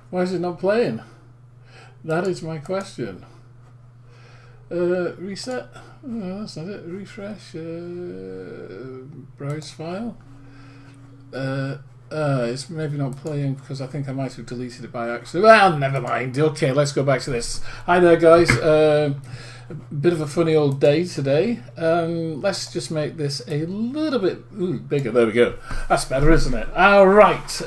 why is it not playing? That is my question. Reset. No, that's not it. Refresh. Browse file. It's maybe not playing because I think I might have deleted it by accident. Well, never mind. Okay, let's go back to this. Hi there, guys. A bit of a funny old day today. Let's just make this a little bit bigger. There we go. That's better, isn't it? All right.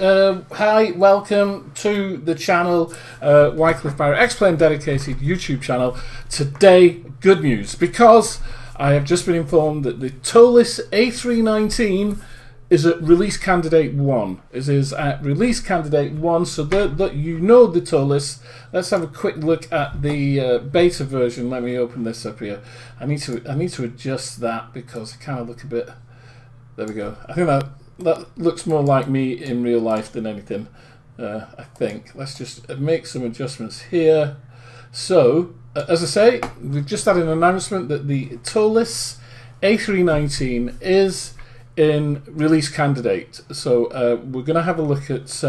Hi, welcome to the channel, Wycliffe Barrett Xplane dedicated YouTube channel. Today, good news, because I have just been informed that the Tolis A319 is at release candidate 1. It is at release candidate 1, so that you know the Tolis. Let's have a quick look at the beta version. Let me open this up here. I need to adjust that because I kind of look a bit. There we go. I think that looks more like me in real life than anything. I think. Let's just make some adjustments here. So, as I say, we've just had an announcement that the Tolis A319 is in release candidate. So we're going to have a look at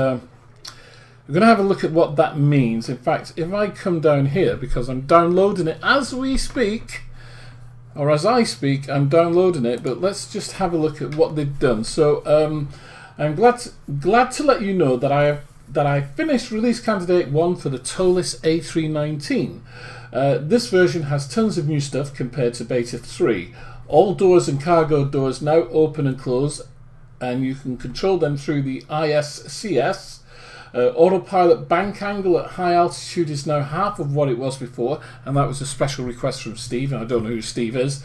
what that means. In fact, if I come down here, because I'm downloading it as we speak, or as I speak, I'm downloading it. But let's just have a look at what they've done. So I'm glad to let you know that I finished release candidate 1 for the Tolis A319. This version has tons of new stuff compared to beta 3. All doors and cargo doors now open and close, and you can control them through the ISCS. Autopilot bank angle at high altitude is now half of what it was before, and that was a special request from Steve, and I don't know who Steve is.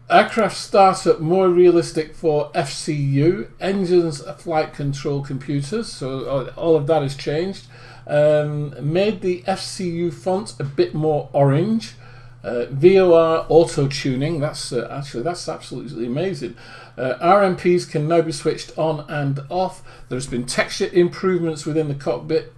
Aircraft startup more realistic for FCU. Engines flight control computers, so all of that has changed. Made the FCU font a bit more orange. VOR auto tuning, that's absolutely amazing. RMPs can now be switched on and off. There's been texture improvements within the cockpit.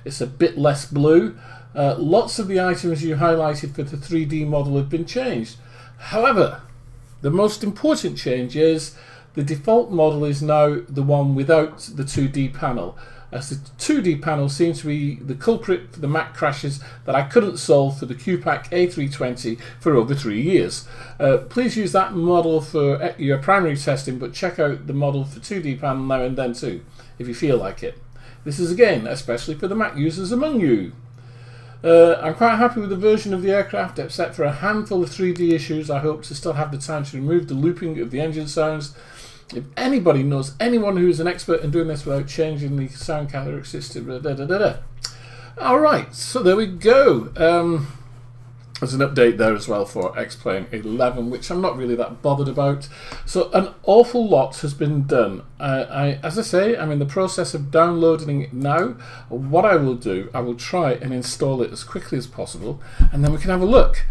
It's a bit less blue. Lots of the items you highlighted for the 3D model have been changed. However, the most important change is the default model is now the one without the 2D panel, as the 2D panel seems to be the culprit for the Mac crashes that I couldn't solve for the QPAC A320 for over 3 years. Please use that model for your primary testing, but check out the model for 2D panel now and then too, if you feel like it. This is again especially for the Mac users among you. I'm quite happy with the version of the aircraft, except for a handful of 3D issues. I hope to still have the time to remove the looping of the engine sounds. If anybody knows anyone who's an expert in doing this without changing the sound characteristics, Alright, so there we go. There's an update there as well for Xplane 11, which I'm not really that bothered about. So an awful lot has been done. As I say, I'm in the process of downloading it now. What I will do, I will try and install it as quickly as possible, and then we can have a look.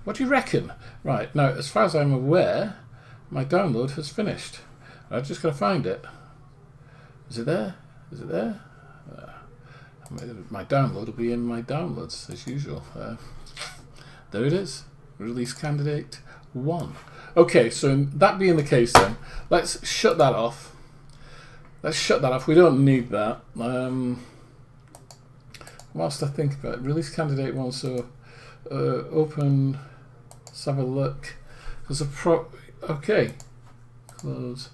What do you reckon? Right, now, as far as I'm aware, my download has finished. I've just got to find it. Is it there? Is it there? My download will be in my downloads as usual. There it is. Release candidate 1. Okay, so that being the case then, let's shut that off. We don't need that. Whilst I think about it, release candidate 1, so open, let's have a look. There's a okay, close.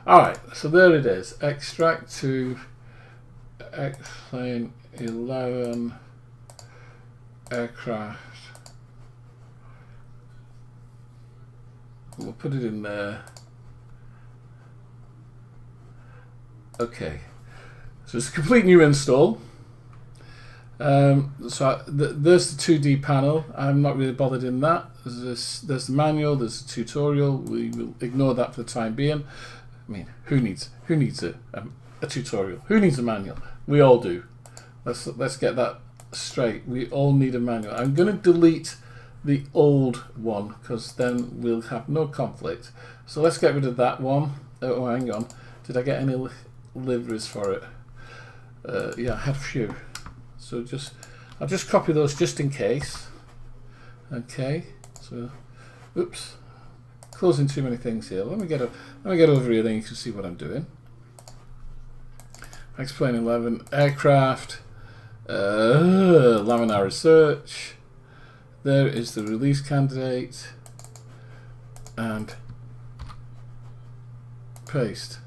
Alright, so there it is. Extract to Xplane 11 aircraft. We'll put it in there. Okay, so it's a complete new install. There's the 2D panel. I'm not really bothered in that. There's the manual. There's the tutorial. We will ignore that for the time being. I mean, who needs a tutorial? Who needs a manual? We all do. Let's get that straight. We all need a manual. I'm going to delete the old one because then we'll have no conflict. So let's get rid of that one. Oh, hang on. Did I get any liveries for it? Yeah, I had a few. So I'll just copy those just in case. Okay, so oops, closing too many things here. Let me get over here, then you can see what I'm doing. Xplane 11 aircraft, laminar research. There is the release candidate, and paste.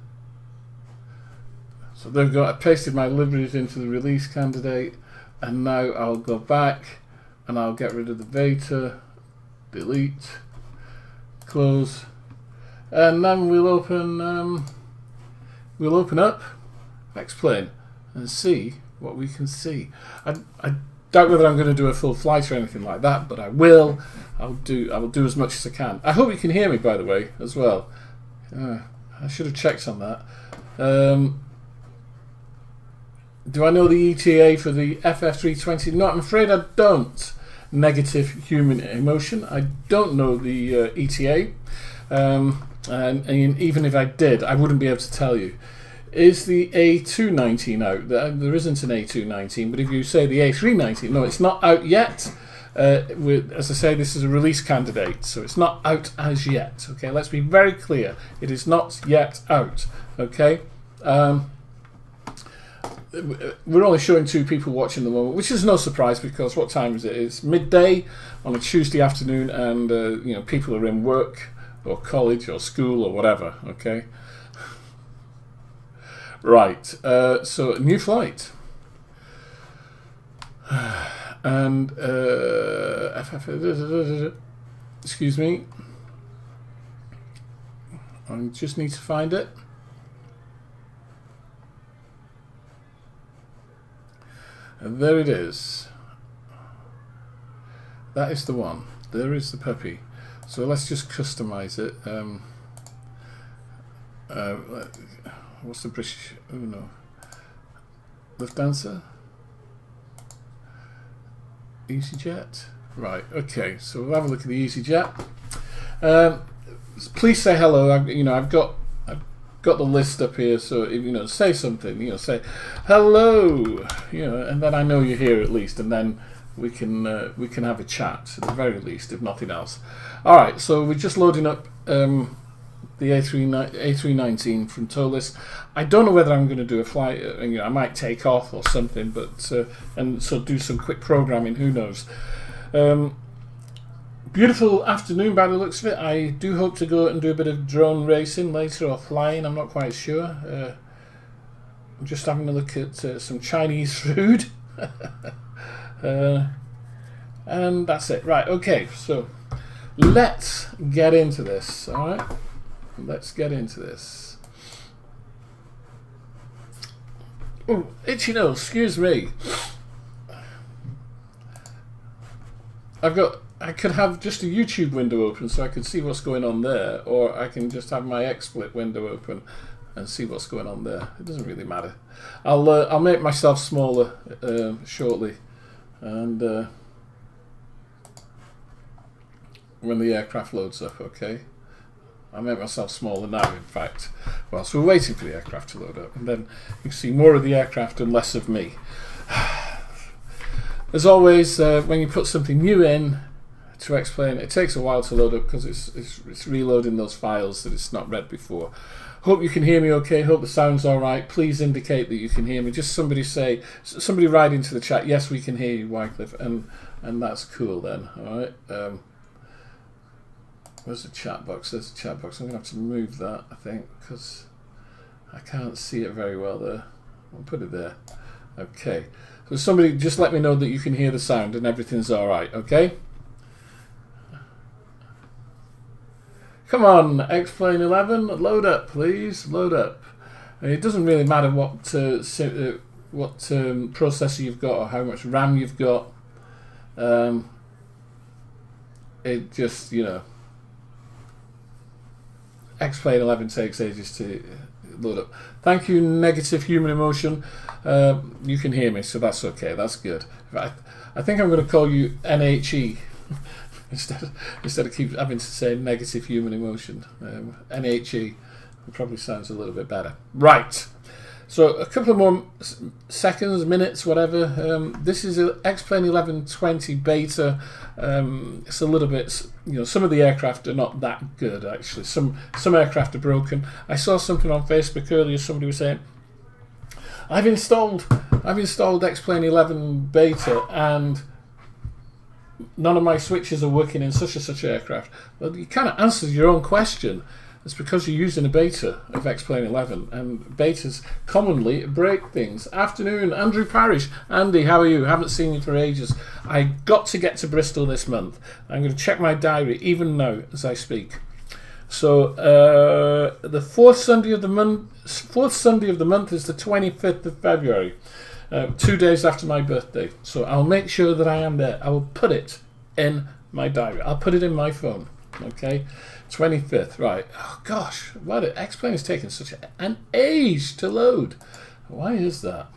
So there we go. I pasted my libraries into the release candidate, and now I'll go back and I'll get rid of the beta, delete, close, and then we'll open up Xplane and see what we can see. I doubt whether I'm going to do a full flight or anything like that, but I will. I will do as much as I can. I hope you can hear me, by the way, as well. I should have checked on that. Do I know the ETA for the FF320? No, I'm afraid I don't. Negative human emotion. I don't know the ETA, and even if I did, I wouldn't be able to tell you. Is the A219 out? There isn't an A219, but if you say the A319, no, it's not out yet. As I say, this is a release candidate, so it's not out as yet. Okay, let's be very clear. It is not yet out. Okay. We're only showing 2 people watching at the moment, which is no surprise because what time is it? It's midday on a Tuesday afternoon, and you know, people are in work or college or school or whatever. Okay. Right, so a new flight, and excuse me, I just need to find it. And there it is. That is the one. There is the puppy. So let's just customize it. What's the British? Oh no. Lufthansa? EasyJet? Right, okay, so we'll have a look at the EasyJet. Please say hello. I've got the list up here, so if, say something, say hello, and then I know you're here at least, and then we can have a chat at the very least, if nothing else. All right, so we're just loading up the A319 from Tolis. I don't know whether I'm going to do a flight. I might take off or something, but and so do some quick programming. Who knows? Beautiful afternoon by the looks of it. I do hope to go and do a bit of drone racing later or flying. I'm not quite sure. I'm just having a look at some Chinese food. And that's it. Right, okay, so let's get into this. All right, let's get into this. Oh, itchy nose, excuse me. I could have just a YouTube window open so I could see what's going on there, or I can just have my XSplit window open and see what's going on there. It doesn't really matter. I'll make myself smaller shortly, and when the aircraft loads up, okay. I'll make myself smaller now, in fact, whilst we're waiting for the aircraft to load up, and then you can see more of the aircraft and less of me. As always, when you put something new in to Xplane, it takes a while to load up because it's reloading those files that it's not read before. Hope you can hear me okay. Hope the sound's all right. Please indicate that you can hear me. Just somebody write into the chat, yes, we can hear you, Wycliffe, and that's cool then. All right. Where's the chat box? There's the chat box. I'm going to have to move that, I think, because I can't see it very well there. I'll put it there. Okay. So somebody just let me know that you can hear the sound and everything's all right, okay? Come on, Xplane 11, load up, please. Load up. And it doesn't really matter what processor you've got or how much RAM you've got. It just, Xplane 11 takes ages to load up. Thank you, Negative Human Emotion. You can hear me, so that's okay. That's good. I think I'm going to call you NHE instead of keep having to say Negative Human Emotion. NHE probably sounds a little bit better. Right. So a couple of more seconds, minutes, whatever. This is a Xplane 1120 beta. It's a little bit, some of the aircraft are not that good actually. Some aircraft are broken. I saw something on Facebook earlier. Somebody was saying, I've installed Xplane 11 beta and none of my switches are working in such and such aircraft. Well, you kind of answered your own question. It's because you're using a beta of Xplane 11, and betas commonly break things. Afternoon, Andrew Parrish. Andy, how are you? Haven't seen you for ages. I got to get to Bristol this month. I'm going to check my diary even now as I speak. So the fourth Sunday of the month is the 25th of February, 2 days after my birthday. So I'll make sure that I am there. I will put it in my diary. I'll put it in my phone. Okay, 25th. Right. Oh gosh, why did Xplane is taking such an age to load? Why is that?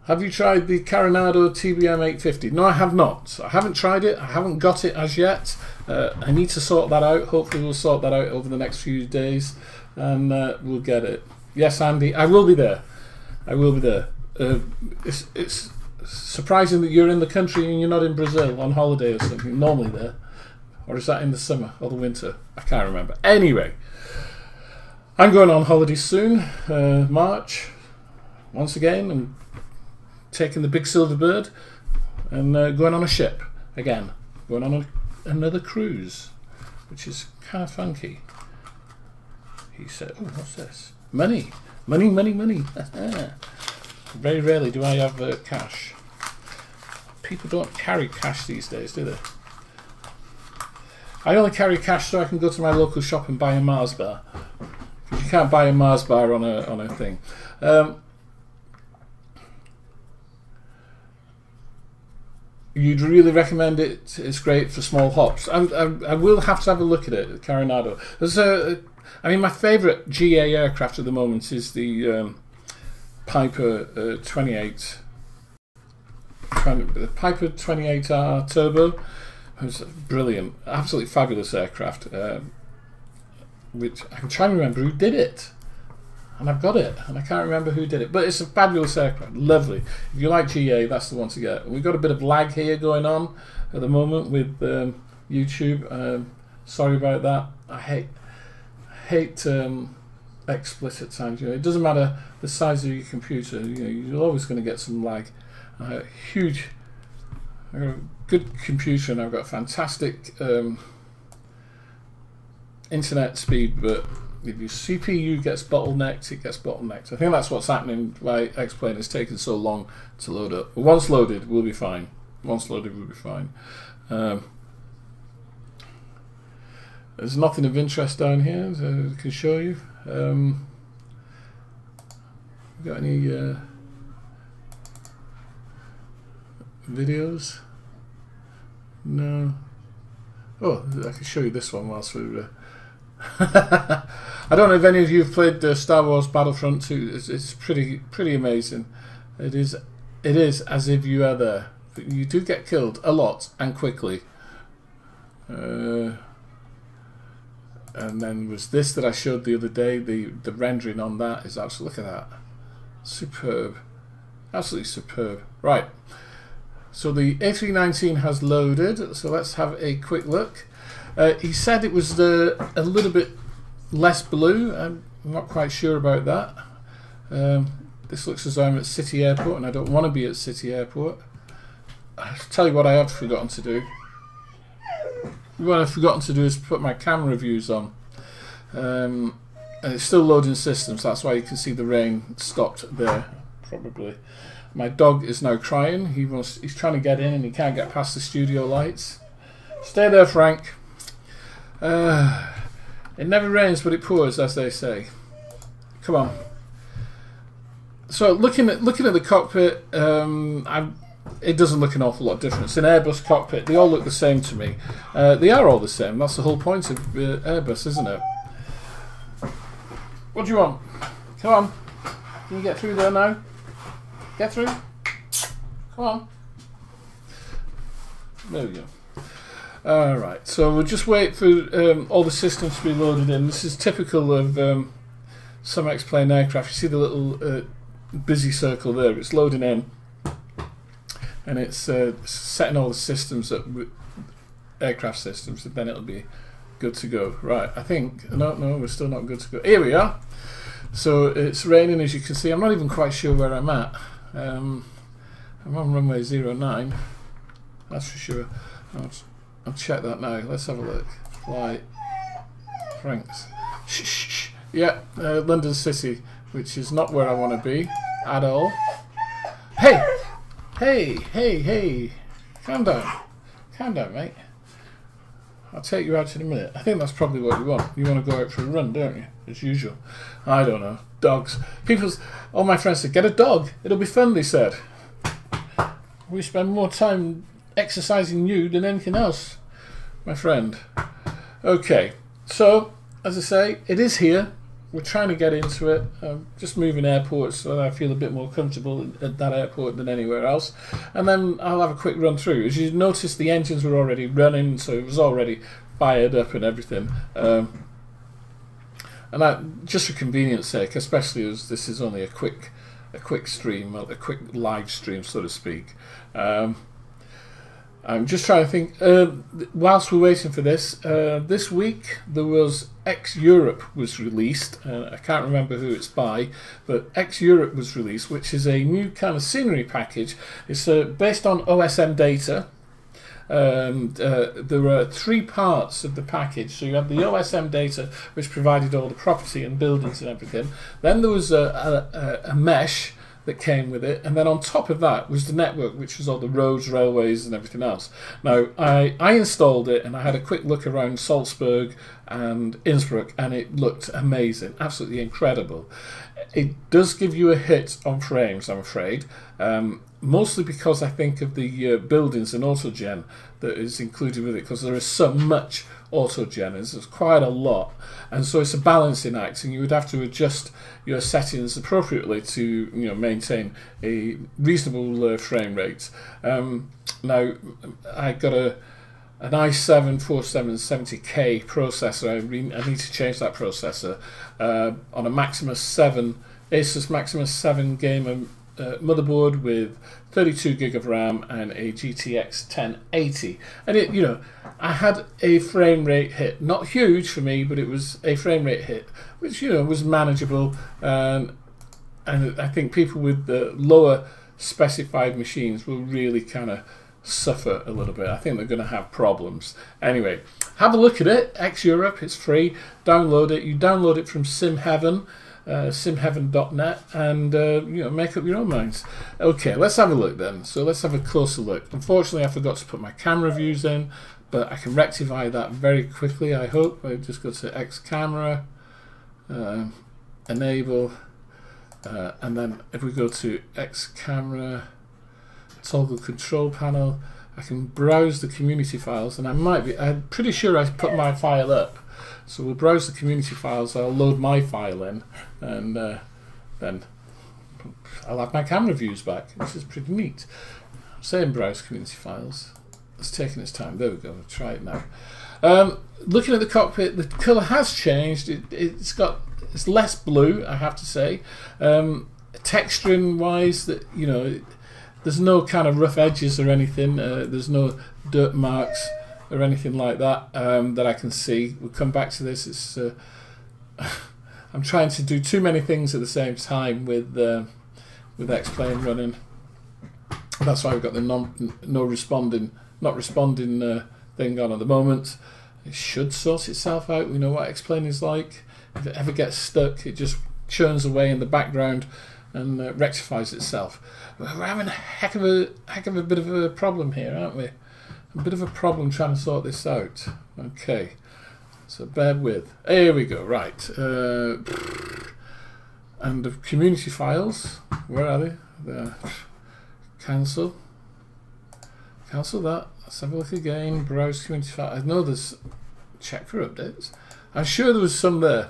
Have you tried the Coronado TBM 850? No, I have not. I haven't tried it. I haven't got it as yet. I need to sort that out. Hopefully we'll sort that out over the next few days and we'll get it. Yes, Andy, I will be there. I will be there. It's surprising that you're in the country and you're not in Brazil on holiday or something. Normally there. Or is that in the summer or the winter? I can't remember. Anyway, I'm going on holiday soon. March. Once again, and taking the big silver bird and going on a ship again, going on another cruise, which is kind of funky. He said, oh, what's this? Money. Very rarely do I have cash. People don't carry cash these days, do they? I only carry cash so I can go to my local shop and buy a Mars bar. Because you can't buy a Mars bar on a thing. You'd really recommend it. It's great for small hops. I will have to have a look at it, Coronado. My favourite GA aircraft at the moment is the Piper 28. The Piper 28R Turbo. It was brilliant, absolutely fabulous aircraft. Which I'm trying to remember who did it. And I've got it, and I can't remember who did it. But it's a fabulous aircraft, lovely. If you like GA, that's the one to get. We've got a bit of lag here going on at the moment with YouTube. Sorry about that. I hate XSplit at times. It doesn't matter the size of your computer. You're always going to get some lag. I've got a good computer, and I've got fantastic internet speed, but if your CPU gets bottlenecked, it gets bottlenecked. I think that's what's happening, why Xplane is taking so long to load up. Once loaded, we'll be fine. There's nothing of interest down here, so I can show you. Got any videos? No. Oh, I can show you this one whilst we're... I don't know if any of you have played Star Wars Battlefront 2. It's pretty amazing. It is as if you are there. But you do get killed a lot and quickly. And then was this that I showed the other day. The rendering on that is absolutely, look at that, superb, absolutely superb. Right. So the A319 has loaded. So let's have a quick look. He said it was a little bit less blue. I'm not quite sure about that. This looks as though I'm at City Airport, and I don't want to be at City Airport. I'll tell you what I have forgotten to do. What I've forgotten to do is put my camera views on. And it's still loading systems, that's why you can see the rain stopped there, probably. My dog is now crying. He's trying to get in and he can't get past the studio lights. Stay there, Frank. It never rains, but it pours, as they say. Come on. So looking at the cockpit, it doesn't look an awful lot different. It's an Airbus cockpit. They all look the same to me. They are all the same. That's the whole point of Airbus, isn't it? What do you want? Come on. Can you get through there now? Get through. Come on. There we go. Alright, so we'll just wait for all the systems to be loaded in. This is typical of some Xplane aircraft. You see the little busy circle there. It's loading in, and it's setting all the systems up, aircraft systems, and then it'll be good to go. Right, I think, no, we're still not good to go. Here we are. So it's raining, as you can see. I'm not even quite sure where I'm at. I'm on runway 09, that's for sure. I'll check that now. Let's have a look. Flight Franks. Shh. Yeah, London City, which is not where I want to be at all. Hey! Calm down, mate. I'll take you out in a minute. I think that's probably what you want. You want to go out for a run, don't you? As usual. I don't know. Dogs. All my friends said, get a dog. It'll be fun, they said. We spend more time exercising you than anything else, my friend. Okay, so, as I say, it is here. We're trying to get into it. Just moving airports so that I feel a bit more comfortable at that airport than anywhere else. And then I'll have a quick run through. As you notice, the engines were already running, so it was already fired up and everything. And that, just for convenience sake, especially as this is only a quick stream, a quick live stream, so to speak. I'm just trying to think, whilst we're waiting for this, this week there was X-Europe was released. I can't remember who it's by, but X-Europe was released, which is a new kind of scenery package. It's based on OSM data. There were 3 parts of the package. So you have the OSM data, which provided all the property and buildings and everything. Then there was a mesh that came with it, and then on top of that was the network, which was all the roads, railways and everything else. Now I installed it, and I had a quick look around Salzburg and Innsbruck, and it looked amazing, absolutely incredible. It does give you a hit on frames, I'm afraid, mostly because I think of the buildings and autogen that is included with it, because there is so much autogen, there's quite a lot, and so it's a balancing act, and you would have to adjust your settings appropriately to maintain a reasonable frame rate. Now I got an i7 4770K processor. I need to change that processor on a Maximus 7 Asus Maximus 7 gamer motherboard with 32 gig of RAM and a GTX 1080, and it, I had a frame rate hit, not huge for me, but it was a frame rate hit, which was manageable, and I think people with the lower specified machines will really kind of suffer a little bit. I think they're going to have problems. Anyway, have a look at it. X-Europe, it's free. Download it. You download it from SimHeaven. simheaven.net, and make up your own minds. Okay, let's have a look then. So let's have a closer look. Unfortunately, I forgot to put my camera views in, but I can rectify that very quickly, I hope. I just go to X camera, enable, and then if we go to X camera, toggle control panel, I can browse the community files, and I'm pretty sure I put my file up. So we'll browse the community files, I'll load my file in, and then I'll have my camera views back. This is pretty neat. I'm saying browse community files. It's taking its time. There we go. We'll try it now. Looking at the cockpit, the colour has changed. It's less blue, I have to say. Texturing wise, there's no kind of rough edges or anything. There's no dirt marks or anything like that that I can see. We'll come back to this. It's I'm trying to do too many things at the same time with Xplane running. That's why we've got the not responding thing on at the moment. It should sort itself out. We know what Xplane is like. If it ever gets stuck, it just churns away in the background and rectifies itself. We're having a heck of a bit of a problem here, aren't we? A bit of a problem trying to sort this out. Okay, so bear with. Here we go. Right, and the community files. Where are they? There. Cancel that. Let's have a look again. Browse community files. I know there's. Check for updates. I'm sure there was some there.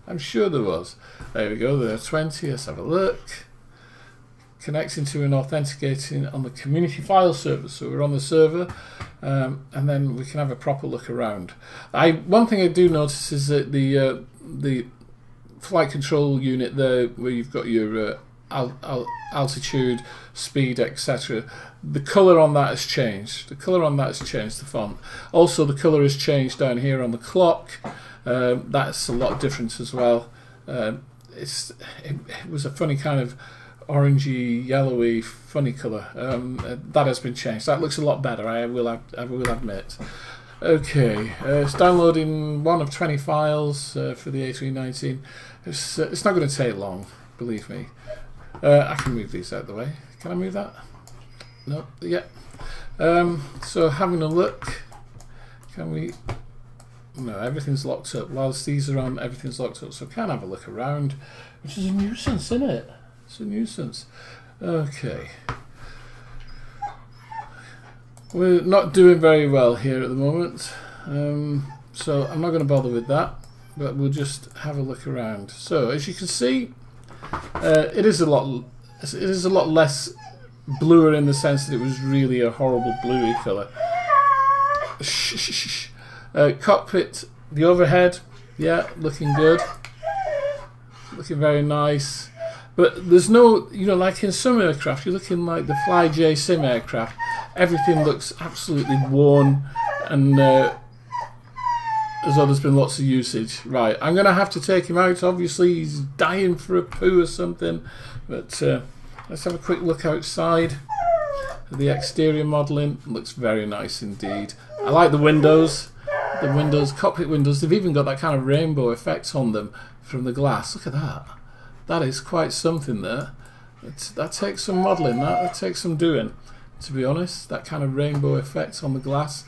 I'm sure there was. There we go. There are 20. Let's have a look. Connecting to and authenticating on the community file server. So we're on the server, and then we can have a proper look around. One thing I do notice is that the flight control unit there, where you've got your altitude, speed, etc. The colour on that has changed. The colour on that has changed, the font. Also, the colour has changed down here on the clock. That's a lot of difference as well. It was a funny kind of orangey, yellowy, funny colour. That has been changed. That looks a lot better, I will admit. Okay, it's downloading one of 20 files for the A319. It's not going to take long, believe me. I can move these out of the way. Can I move that? No, yeah. So having a look, can we... No, everything's locked up. Whilst these are on, everything's locked up, so I can't have a look around, which is a nuisance, isn't it? It's a nuisance. Okay. We're not doing very well here at the moment, so I'm not going to bother with that, but we'll just have a look around. So as you can see, it is a lot less bluer in the sense that it was really a horrible bluey colour. Cockpit, the overhead, yeah, looking good, looking very nice. But there's no, you know, like in some aircraft, you're looking like the FlyJ sim aircraft. Everything looks absolutely worn, and as though there's been lots of usage. Right, I'm going to have to take him out. Obviously, he's dying for a poo or something. But let's have a quick look outside. The exterior modelling looks very nice indeed. I like the windows. The windows, cockpit windows, they've even got that kind of rainbow effect on them from the glass. Look at that. That is quite something there. That takes some modelling, that takes some doing, to be honest. That kind of rainbow effect on the glass.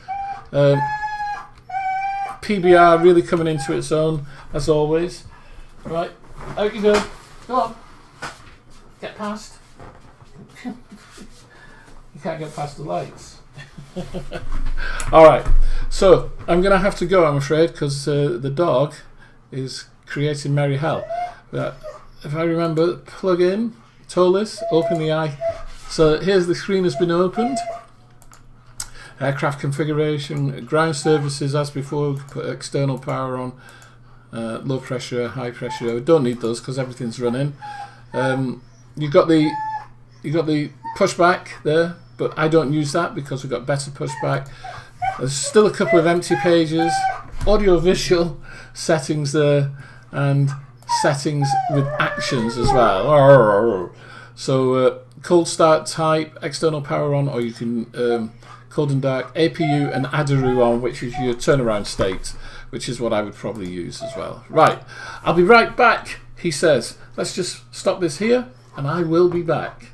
PBR really coming into its own, as always. Right, out you go. Go on. Get past. You can't get past the lights. Alright, so I'm going to have to go, I'm afraid, because the dog is creating merry hell. But if I remember, plug in, TOLIS, open the eye. So here's the screen has been opened. Aircraft configuration, ground services as before, put external power on, low pressure, high pressure. We don't need those because everything's running. You've got the pushback there, but I don't use that because we've got better pushback. There's still a couple of empty pages, audio visual settings there, and settings with actions as well. So cold start type, external power on, or you can cold and dark, APU and ADARU on, which is your turnaround state, which is what I would probably use as well. Right, I'll be right back, he says. Let's just stop this here and I will be back.